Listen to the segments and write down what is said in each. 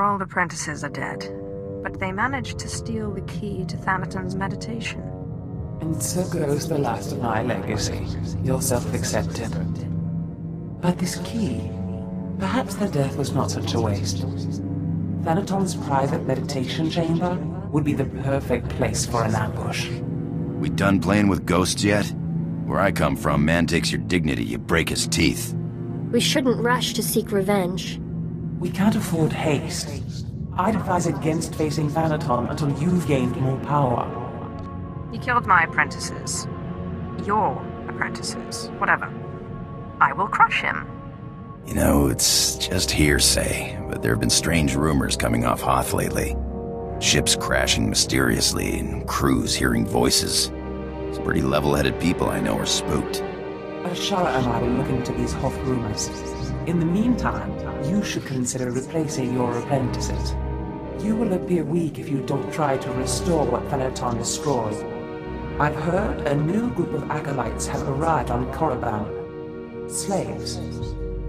old apprentices are dead, but they managed to steal the key to Thanaton's meditation. And so goes the last of my legacy, your self-accepted. But this key, perhaps their death was not such a waste. Thanaton's private meditation chamber would be the perfect place for an ambush. We done playing with ghosts yet? Where I come from, man takes your dignity, you break his teeth. We shouldn't rush to seek revenge. We can't afford haste. I'd advise against facing Thanaton until you've gained more power. He killed my apprentices. Your apprentices. Whatever. I will crush him. You know, it's just hearsay, but there have been strange rumors coming off Hoth lately. Ships crashing mysteriously, and crews hearing voices. Some pretty level-headed people I know are spooked. Ashara and I will look into these Hoth rumors. In the meantime, you should consider replacing your apprentices. You will appear weak if you don't try to restore what Thanaton destroyed. I've heard a new group of acolytes have arrived on Korriban. Slaves.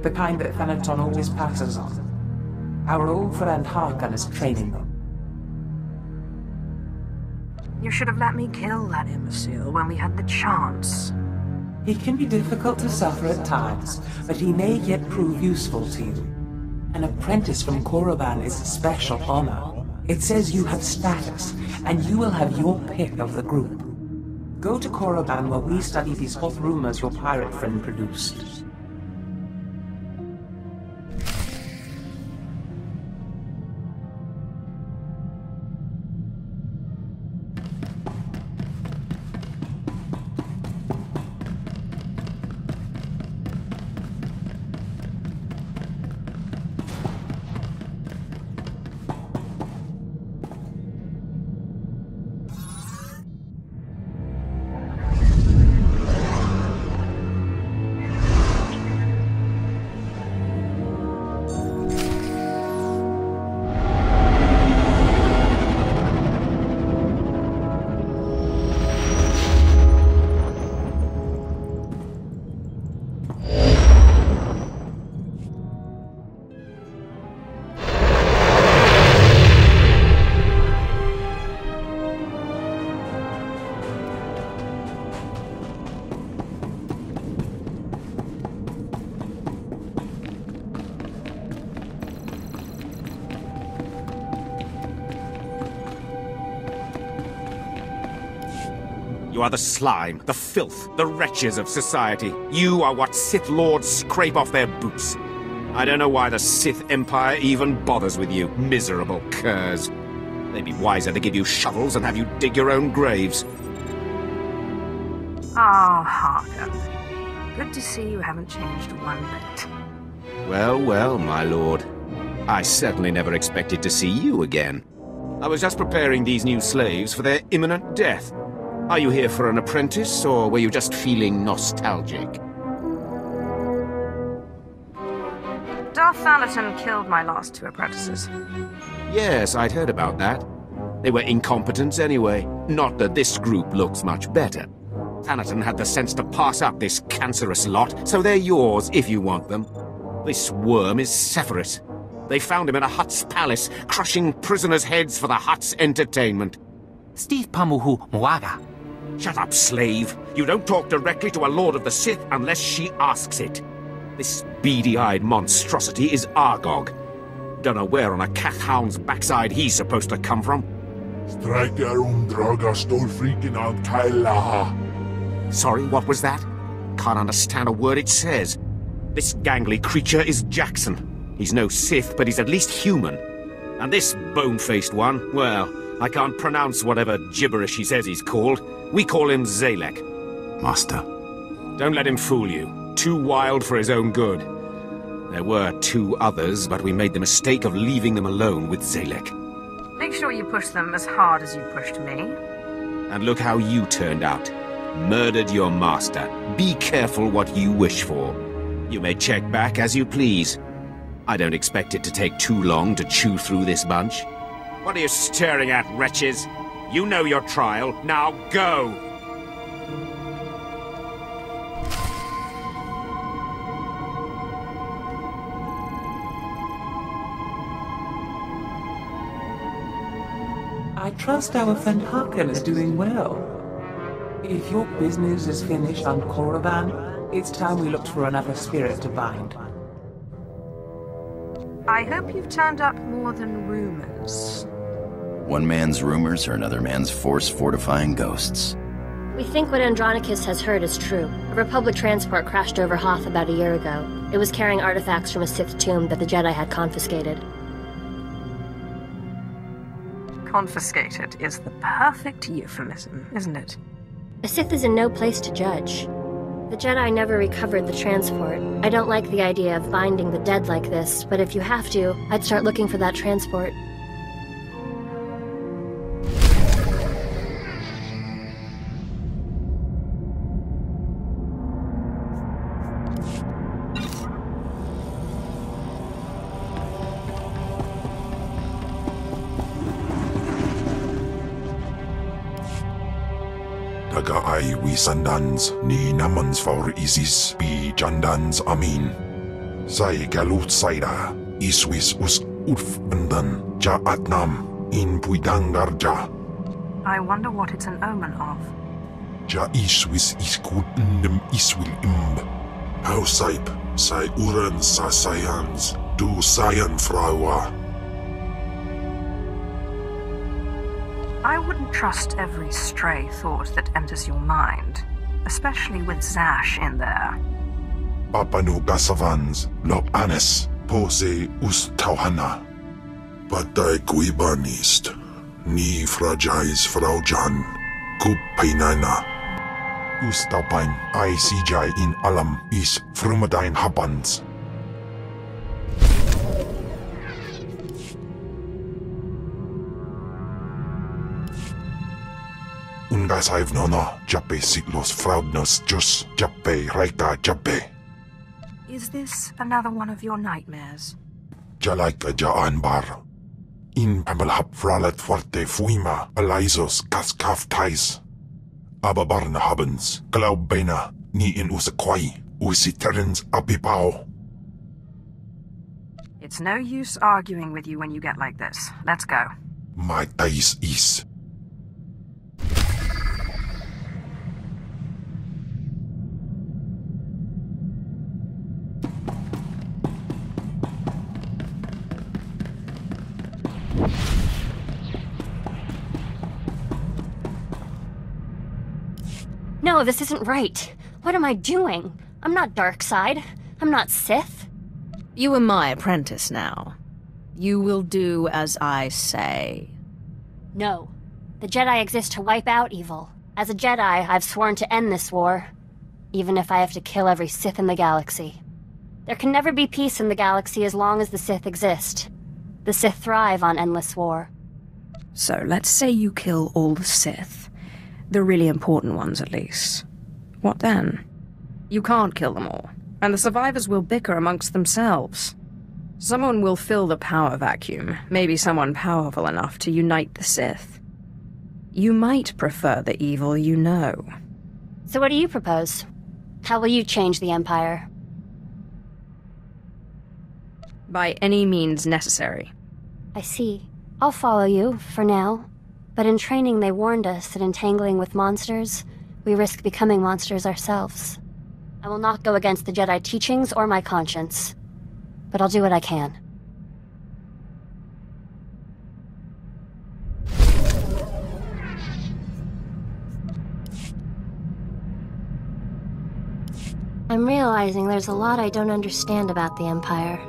The kind that Thanaton always passes on. Our old friend Harkon is training them. You should have let me kill that imbecile when we had the chance. He can be difficult to suffer at times, but he may yet prove useful to you. An apprentice from Korriban is a special honor. It says you have status, and you will have your pick of the group. Go to Korriban while we study these Hoth rumors your pirate friend produced. You are the slime, the filth, the wretches of society. You are what Sith Lords scrape off their boots. I don't know why the Sith Empire even bothers with you, miserable curs. They'd be wiser to give you shovels and have you dig your own graves. Oh, Harker. Good to see you haven't changed one bit. Well, well, my lord. I certainly never expected to see you again. I was just preparing these new slaves for their imminent death. Are you here for an apprentice, or were you just feeling nostalgic? Darth Thanaton killed my last two apprentices. Yes, I'd heard about that. They were incompetents anyway. Not that this group looks much better. Thanaton had the sense to pass up this cancerous lot, so they're yours if you want them. This worm is Sephiroth. They found him in a Hutt's palace, crushing prisoners' heads for the Hutt's entertainment. Steve Pamuhu Mwaga. Shut up, slave. You don't talk directly to a Lord of the Sith unless she asks it. This beady-eyed monstrosity is Argog. Don't know where on a cat-hound's backside he's supposed to come from. Sorry, what was that? Can't understand a word it says. This gangly creature is Jackson. He's no Sith, but he's at least human. And this bone-faced one, well, I can't pronounce whatever gibberish he says he's called. We call him Zalek. Master. Don't let him fool you. Too wild for his own good. There were two others, but we made the mistake of leaving them alone with Zalek. Make sure you push them as hard as you pushed me. And look how you turned out. Murdered your master. Be careful what you wish for. You may check back as you please. I don't expect it to take too long to chew through this bunch. What are you staring at, wretches? You know your trial. Now go! I trust our friend Hakan is doing well. If your business is finished on Korriban, it's time we looked for another spirit to bind. I hope you've turned up more than rumors. One man's rumors are another man's force-fortifying ghosts. We think what Andronicus has heard is true. A Republic transport crashed over Hoth about a year ago. It was carrying artifacts from a Sith tomb that the Jedi had confiscated. Confiscated is the perfect euphemism, isn't it? A Sith is in no place to judge. The Jedi never recovered the transport. I don't like the idea of binding the dead like this, but if you have to, I'd start looking for that transport. Ay wisandans ni namans for isis pi jandans amin. Sai galut saida iswis us urf bendan ja atnam in puidangarja. I wonder what it's an omen of. Ja iswis iskut ndem iswil imb. How saip sai uran sa sayans du sayan frawa. I wouldn't trust every stray thought that enters your mind, especially with Zash in there. Papanu gasavans lo anes pose us tauhana. Patay kuibanist ni fragais fraujan kupainana. Us taupain ay sijay in alam is frumadain habans. Ungas I've nono, jape siglos fraudnos jus, jape raika jape. Is this another one of your nightmares? Jalaika jaan bar. In pamalhap fralet fuerte fuima, alaisos kaskaf tais. Ababarna habens, glaubena, ni in usakwai, usiterens apipao. It's no use arguing with you when you get like this. Let's go. My tais is. No, this isn't right. What am I doing? I'm not Darkside. I'm not Sith. You are my apprentice now. You will do as I say. No. The Jedi exist to wipe out evil. As a Jedi, I've sworn to end this war. Even if I have to kill every Sith in the galaxy. There can never be peace in the galaxy as long as the Sith exist. The Sith thrive on endless war. So let's say you kill all the Sith. The really important ones, at least. What then? You can't kill them all, and the survivors will bicker amongst themselves. Someone will fill the power vacuum, maybe someone powerful enough to unite the Sith. You might prefer the evil you know. So what do you propose? How will you change the Empire? By any means necessary. I see. I'll follow you, for now. But in training they warned us that entangling with monsters, we risk becoming monsters ourselves. I will not go against the Jedi teachings or my conscience. But I'll do what I can. I'm realizing there's a lot I don't understand about the Empire.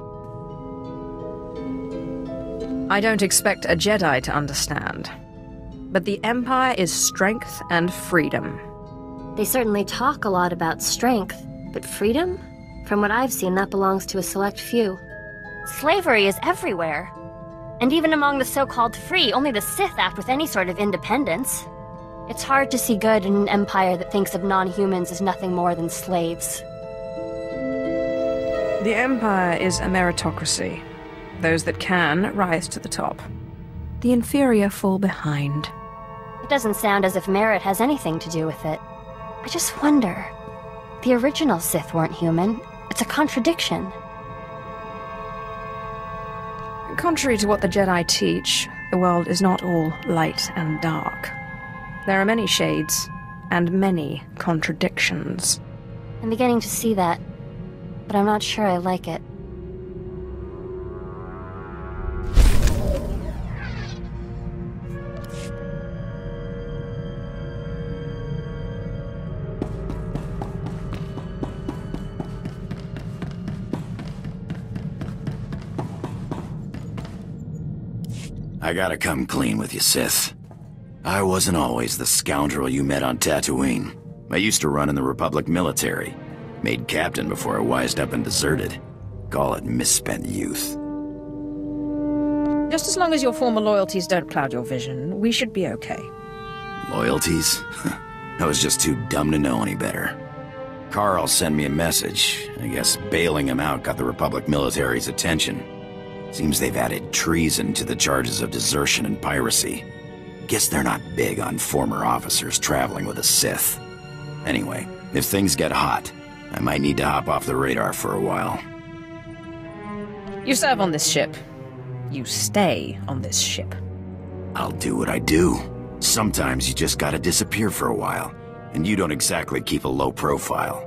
I don't expect a Jedi to understand. But the Empire is strength and freedom. They certainly talk a lot about strength, but freedom? From what I've seen, that belongs to a select few. Slavery is everywhere. And even among the so-called free, only the Sith act with any sort of independence. It's hard to see good in an empire that thinks of non-humans as nothing more than slaves. The Empire is a meritocracy. Those that can rise to the top. The inferior fall behind. It doesn't sound as if merit has anything to do with it. I just wonder. The original Sith weren't human. It's a contradiction. Contrary to what the Jedi teach, The world is not all light and dark. There are many shades, and many contradictions. I'm beginning to see that, but I'm not sure I like it. I gotta come clean with you, Sith. I wasn't always the scoundrel you met on Tatooine. I used to run in the Republic military. Made captain before I wised up and deserted. Call it misspent youth. Just as long as your former loyalties don't cloud your vision, we should be okay. Loyalties? I was just too dumb to know any better. Carl sent me a message. I guess bailing him out got the Republic military's attention. Seems they've added treason to the charges of desertion and piracy. Guess they're not big on former officers traveling with a Sith. Anyway, if things get hot, I might need to hop off the radar for a while. You serve on this ship. You stay on this ship. I'll do what I do. Sometimes you just gotta disappear for a while, and you don't exactly keep a low profile.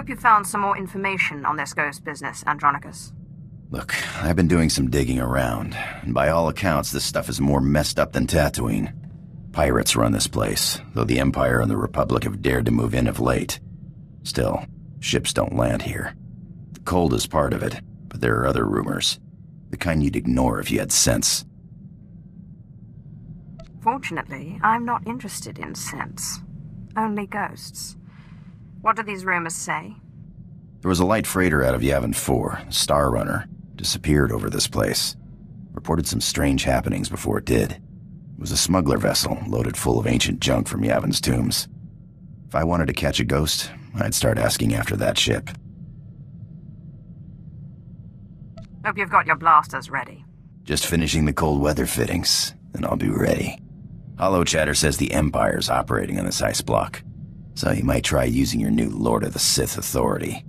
You found some more information on this ghost business, Andronicus. Look, I've been doing some digging around, and by all accounts, this stuff is more messed up than Tatooine. Pirates run this place, though the Empire and the Republic have dared to move in of late. Still, ships don't land here. The cold is part of it, but there are other rumors. The kind you'd ignore if you had sense. Fortunately, I'm not interested in sense. Only ghosts. What do these rumors say? There was a light freighter out of Yavin 4, Star Runner, disappeared over this place. Reported some strange happenings before it did. It was a smuggler vessel loaded full of ancient junk from Yavin's tombs. If I wanted to catch a ghost, I'd start asking after that ship. Hope you've got your blasters ready. Just finishing the cold weather fittings, then I'll be ready. Hollow Chatter says the Empire's operating on this ice block. So you might try using your new Lord of the Sith authority.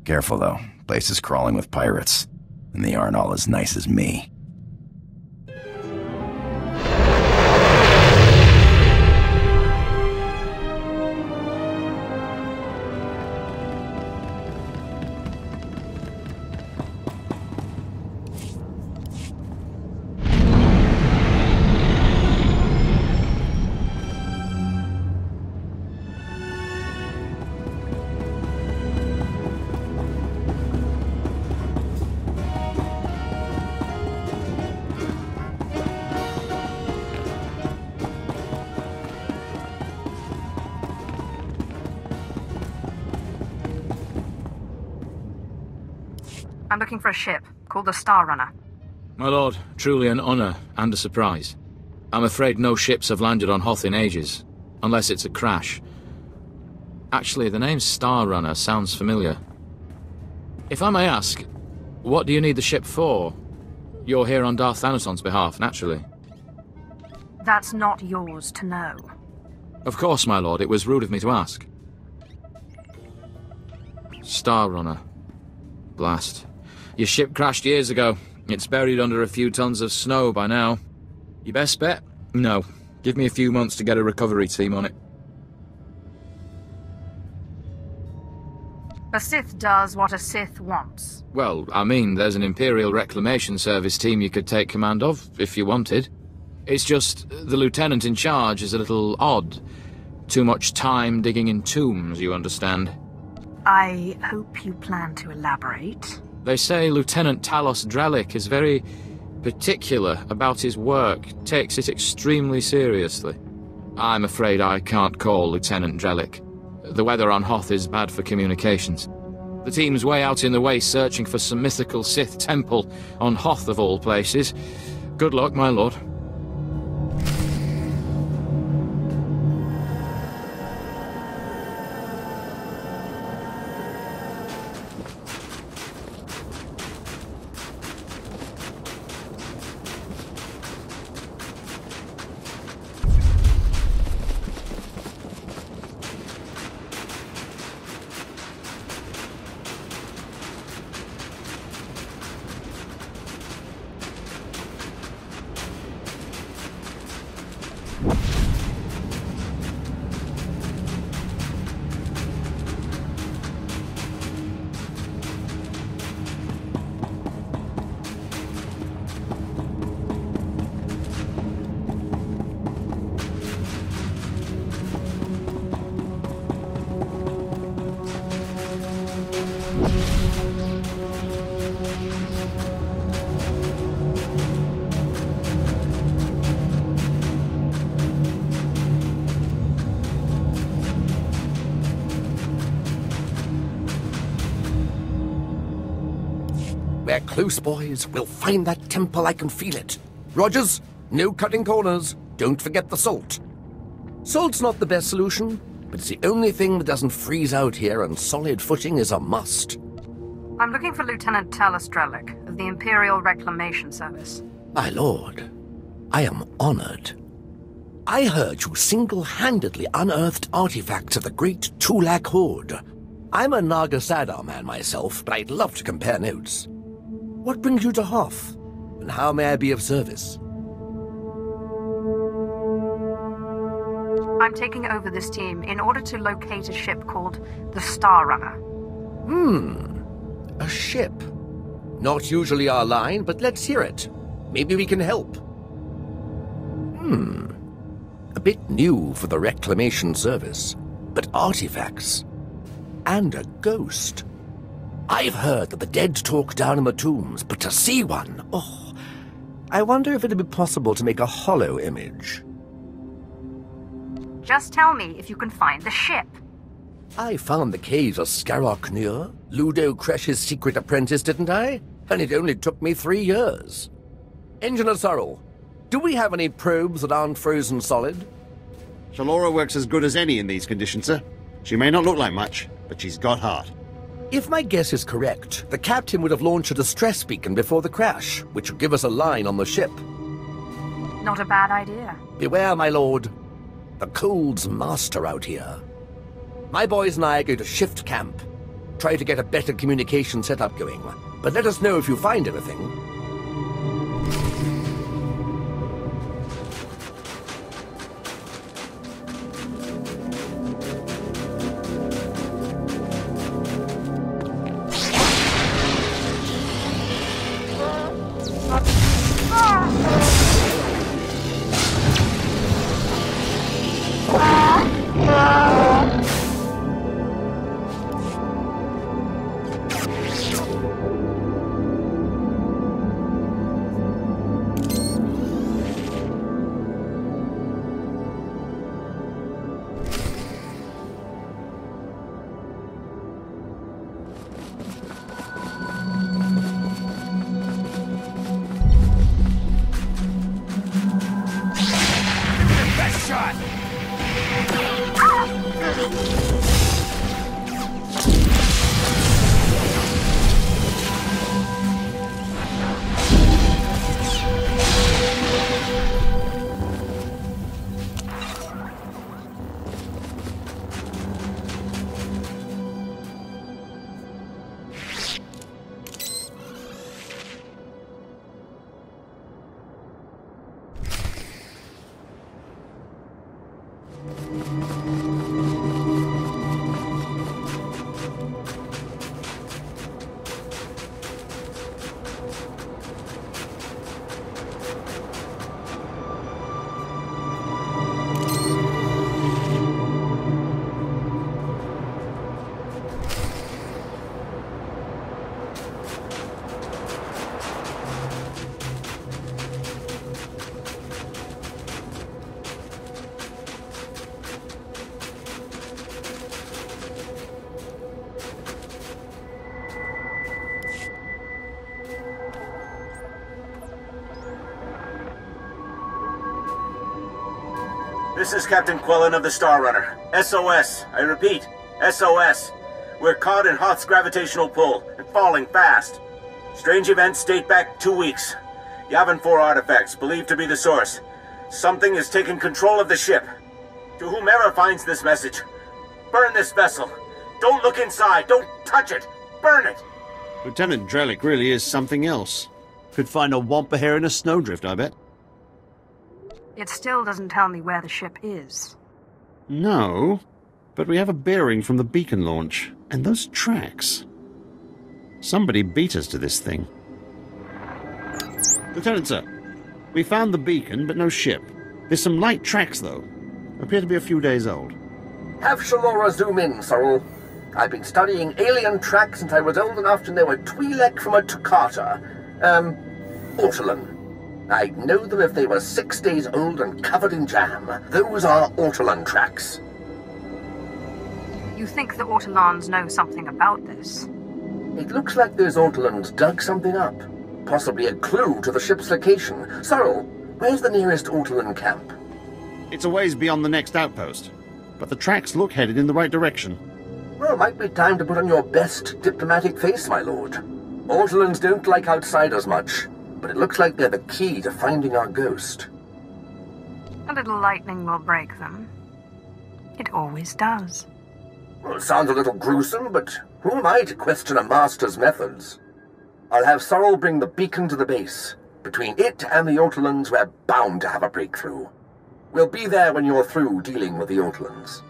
Careful though, place is crawling with pirates, and they aren't all as nice as me. I'm looking for a ship called the Star Runner. My lord, truly an honor and a surprise. I'm afraid no ships have landed on Hoth in ages, unless it's a crash. Actually, the name Star Runner sounds familiar. If I may ask, what do you need the ship for? You're here on Darth Thanason's behalf, naturally. That's not yours to know. Of course, my lord, it was rude of me to ask. Star Runner. Blast. Your ship crashed years ago. It's buried under a few tons of snow by now. Your best bet? No. Give me a few months to get a recovery team on it. A Sith does what a Sith wants. Well, I mean, there's an Imperial Reclamation Service team you could take command of, if you wanted. It's just, the lieutenant in charge is a little odd. Too much time digging in tombs, you understand. I hope you plan to elaborate. They say Lieutenant Talos Drellick is very particular about his work, takes it extremely seriously. I'm afraid I can't call Lieutenant Drellick. The weather on Hoth is bad for communications. The team's way out in the waste searching for some mythical Sith temple on Hoth of all places. Good luck, my lord. We're close, boys. We'll find that temple, I can feel it. Rogers, no cutting corners. Don't forget the salt. Salt's not the best solution, but it's the only thing that doesn't freeze out here, and solid footing is a must. I'm looking for Lieutenant Talos Drellick of the Imperial Reclamation Service. My lord, I am honored. I heard you single-handedly unearthed artifacts of the great Tulak Horde. I'm a Naga Sadar man myself, but I'd love to compare notes. What brings you to Hoth, and how may I be of service? I'm taking over this team in order to locate a ship called the Star Runner. A ship. Not usually our line, but let's hear it. Maybe we can help. A bit new for the Reclamation Service, but artifacts. And a ghost. I've heard that the dead talk down in the tombs, but to see one, oh, I wonder if it'd be possible to make a hollow image. Just tell me if you can find the ship. I found the caves of Skarok Nur, Ludo Kresh's secret apprentice, didn't I? And it only took me 3 years. Engineer Sorrel, do we have any probes that aren't frozen solid? Shalora works as good as any in these conditions, sir. She may not look like much, but she's got heart. If my guess is correct, the captain would have launched a distress beacon before the crash, which would give us a line on the ship. Not a bad idea. Beware, my lord. The cold's master out here. My boys and I are going to shift camp. Try to get a better communication setup going. But let us know if you find anything. This is Captain Quellen of the Star Runner. SOS. I repeat, SOS. We're caught in Hoth's gravitational pull and falling fast. Strange events date back 2 weeks. Yavin 4 artifacts believed to be the source. Something has taken control of the ship. To whomever finds this message, burn this vessel. Don't look inside. Don't touch it. Burn it. Lieutenant Drellick really is something else. Could find a wampa hair in a snowdrift, I bet. It still doesn't tell me where the ship is. No, but we have a bearing from the beacon launch. And those tracks. Somebody beat us to this thing. Lieutenant, sir. We found the beacon, but no ship. There's some light tracks, though. Appear to be a few days old. Have Shalora zoom in, Sorrel. I've been studying alien tracks since I was old enough to know a Twi'lek from a Toccata. Ortolan. I'd know them if they were 6 days old and covered in jam. Those are Ortolan tracks. You think the Ortolans know something about this? It looks like those Ortolans dug something up. Possibly a clue to the ship's location. Sorrel, where's the nearest Ortolan camp? It's a ways beyond the next outpost. But the tracks look headed in the right direction. Well, might be time to put on your best diplomatic face, my lord. Ortolans don't like outsiders much, but it looks like they're the key to finding our ghost. A little lightning will break them. It always does. Well, it sounds a little gruesome, but who am I to question a master's methods? I'll have Sorrel bring the beacon to the base. Between it and the Ortolans, we're bound to have a breakthrough. We'll be there when you're through dealing with the Ortolans.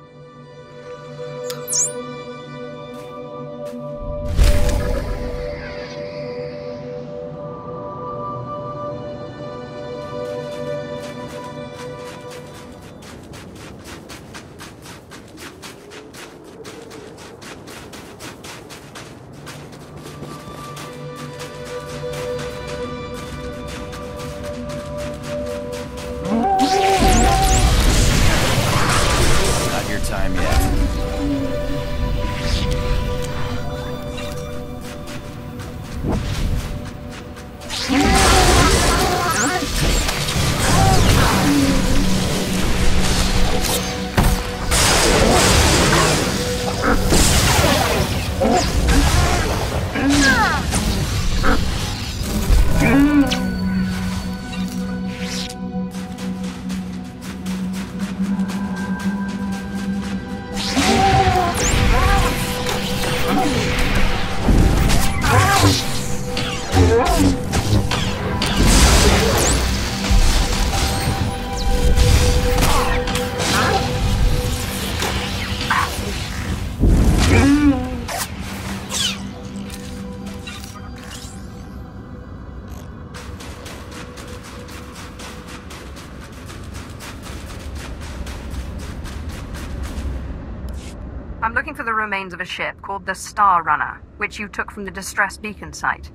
I'm looking for the remains of a ship called the Star Runner, which you took from the distress beacon site.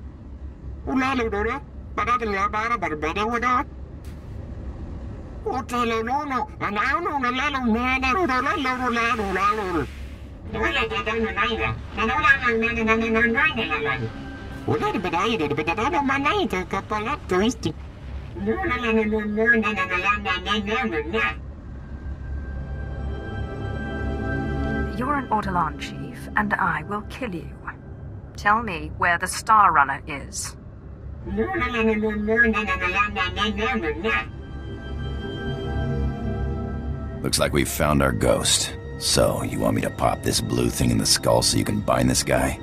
You're an Ortolan chief, and I will kill you. Tell me where the Star Runner is. Looks like we've found our ghost. So, you want me to pop this blue thing in the skull so you can bind this guy?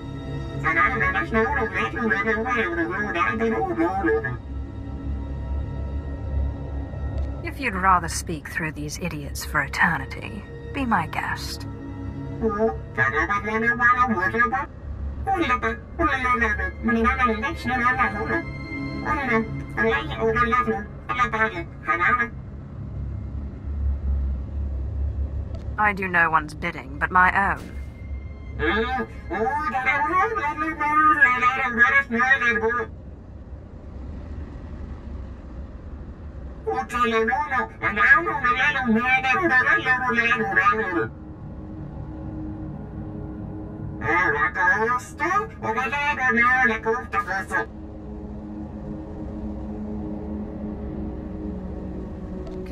If you'd rather speak through these idiots for eternity, be my guest. I do no one's bidding but my own.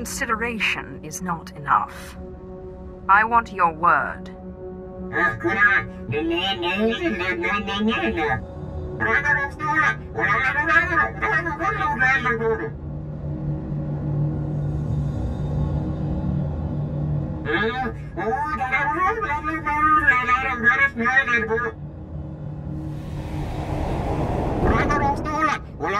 Consideration is not enough. I want your word. Well,